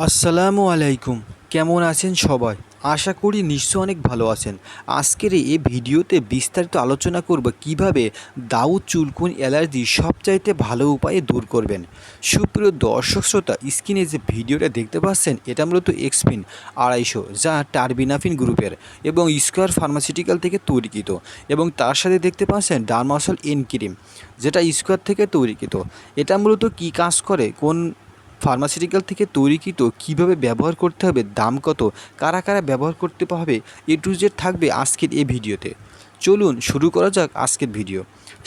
আসসালামু আলাইকুম। কেমন আছেন সবাই? আশা করি নিশ্চয় অনেক ভালো আছেন। আজকের এই ভিডিওতে বিস্তারিত আলোচনা করব কিভাবে দাউদ চুলকুনি অ্যালার্জি সবচাইতে ভালো উপায়ে দূর করবেন। সুপ্রিয় দর্শক শ্রোতা, স্ক্রিনে যে ভিডিওটা দেখতে পাচ্ছেন এটা মূলত এক্সপিন 250, যা টারবিনাফিন গ্রুপের এবং স্কোয়ার ফার্মাসিউটিক্যাল থেকে তৈরিকৃত, এবং তার সাথে দেখতে পাচ্ছেন ডারমাসল এন ক্রিম, যেটা স্কোয়ার থেকে তৈরিকৃত। এটা মূলত কী কাজ করে, কোন ফার্মাসিউটিক্যাল থেকে তৈরিকৃত, কীভাবে ব্যবহার করতে হবে, দাম কত, কারা কারা ব্যবহার করতে হবে, এ টু জেড থাকবে আজকের এই ভিডিওতে। চলুন শুরু করা যাক আজকের ভিডিও।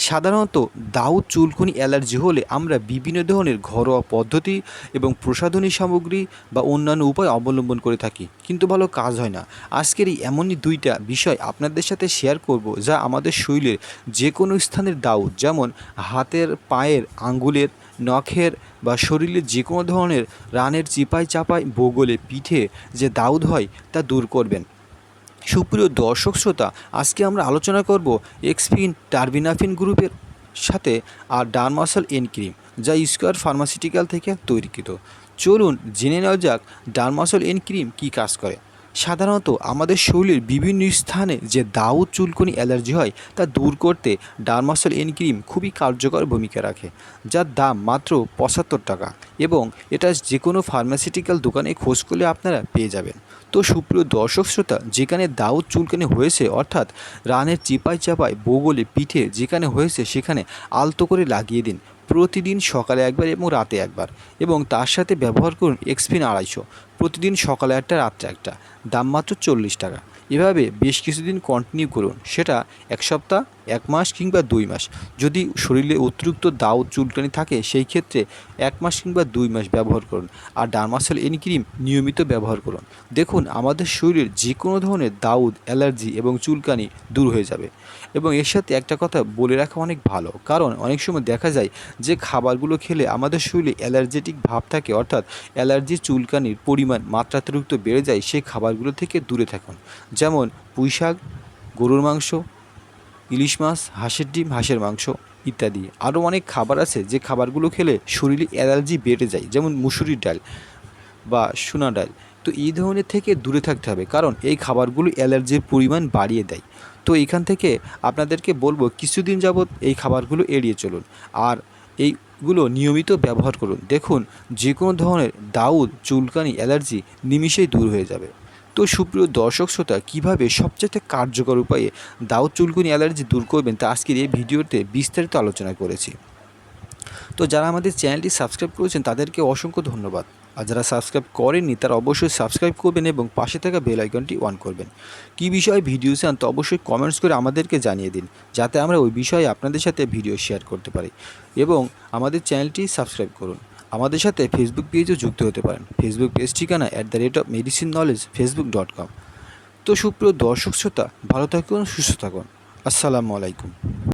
সাধারণত দাউদ চুলকুনি অ্যালার্জি হলে আমরা বিভিন্ন ধরনের ঘরোয়া পদ্ধতি এবং প্রসাধনী সামগ্রী বা অন্যান্য উপায় অবলম্বন করে থাকি, কিন্তু ভালো কাজ হয় না। আজকের এই এমনই দুইটা বিষয় আপনাদের সাথে শেয়ার করব, যা আমাদের শরীরের যে কোনো স্থানের দাউদ, যেমন হাতের, পায়ের, আঙ্গুলের, নখের বা শরীরের যে কোনো ধরনের রানের চিপায় চাপায়, বগলে, পিঠে যে দাউদ হয় তা দূর করবেন। সুপ্রিয় দর্শক শ্রোতা, আজকে আমরা আলোচনা করব এক্সপিন টারবিনাফিন গ্রুপের সাথে আর ডারমাসল এন ক্রিম, যা স্কোয়ার ফার্মাসিউটিক্যাল থেকে তৈরিকৃত। চলুন জেনে নেওয়া যাক ডারমাসল এন ক্রিম কী কাজ করে। সাধারণত আমাদের শরীরের বিভিন্ন স্থানে যে দাউদ চুলকুনি অ্যালার্জি হয় তা দূর করতে ডারমাসল এন ক্রিম খুবই কার্যকর ভূমিকা রাখে, যার দাম মাত্র 75 টাকা, এবং এটা যে কোনো ফার্মাসিউটিক্যাল দোকানে খোঁজ করলে আপনারা পেয়ে যাবেন। তো সুপ্রিয় দর্শক শ্রোতা, যেখানে দাউদ চুলকানি হয়েছে, অর্থাৎ রানের চিপায় চাপায়, বগলে, পিঠে যেখানে হয়েছে সেখানে আলতো করে লাগিয়ে দিন, প্রতিদিন সকালে একবার এবং রাতে একবার, এবং তার সাথে ব্যবহার করুন এক্সপিন 250, প্রতিদিন সকালে একটা রাত্রে একটা, দাম মাত্র 40 টাকা। এভাবে বেশ কিছুদিন কন্টিনিউ করুন, সেটা এক সপ্তাহ, 1 মাস কিংবা 2 মাস। যদি শরীরে অতিরিক্ত দাউদ চুলকানি থাকে সেই ক্ষেত্রে 1 মাস কিংবা 2 মাস ব্যবহার করুন, আর ডারমাসল এন ক্রিম নিয়মিত ব্যবহার করুন। দেখুন আমাদের শরীরের যে কোনো ধরনের দাউদ, অ্যালার্জি এবং চুলকানি দূর হয়ে যাবে। এবং এর সাথে একটা কথা বলে রাখা অনেক ভালো, কারণ অনেক সময় দেখা যায় যে খাবারগুলো খেলে আমাদের শরীরে অ্যালার্জেটিক ভাব থাকে, অর্থাৎ অ্যালার্জি চুলকানির পরিমাণ মাত্রাতিরিক্ত বেড়ে যায়, সেই খাবারগুলো থেকে দূরে থাকুন। যেমন পুঁইশাক, গরুর মাংস, ইলিশ মাছ, হাঁসের ডিম, হাঁসের মাংস ইত্যাদি। আরও অনেক খাবার আছে যে খাবারগুলো খেলে শরীরে অ্যালার্জি বেড়ে যায়, যেমন মুসুরির ডাল বা সোনা ডাল। তো এই ধরনের থেকে দূরে থাকতে হবে, কারণ এই খাবারগুলো অ্যালার্জির পরিমাণ বাড়িয়ে দেয়। তো এইখান থেকে আপনাদেরকে বলবো কিছুদিন যাবৎ এই খাবারগুলো এড়িয়ে চলুন, আর এইগুলো নিয়মিত ব্যবহার করুন। দেখুন যে কোনো ধরনের দাউদ, চুলকানি, অ্যালার্জি নিমিষেই দূর হয়ে যাবে। তো সুপ্রিয় দর্শক শ্রোতা, কীভাবে সবচেয়ে কার্যকর উপায়ে দাউদ চুলকুনি অ্যালার্জি দূর করবেন তা আজকের এই ভিডিওতে বিস্তারিত আলোচনা করেছি। তো যারা আমাদের চ্যানেলটি সাবস্ক্রাইব করেছেন তাদেরকে অসংখ্য ধন্যবাদ, আর যারা সাবস্ক্রাইব করেননি তারা অবশ্যই সাবস্ক্রাইব করবেন এবং পাশে থাকা বেল আইকনটি অন করবেন। কী বিষয়ে ভিডিও চান তো অবশ্যই কমেন্টস করে আমাদেরকে জানিয়ে দিন, যাতে আমরা ওই বিষয়ে আপনাদের সাথে ভিডিও শেয়ার করতে পারি। এবং আমাদের চ্যানেলটি সাবস্ক্রাইব করুন। আমাদের সাথে ফেসবুক পেজও যুক্ত হতে পারেন। ফেসবুক পেজ ঠিকানা @medicinknowledge facebook.com। তো সুপ্রিয় দর্শক শ্রোতা, ভালো থাকুন, সুস্থ থাকুন। আসসালামু আলাইকুম।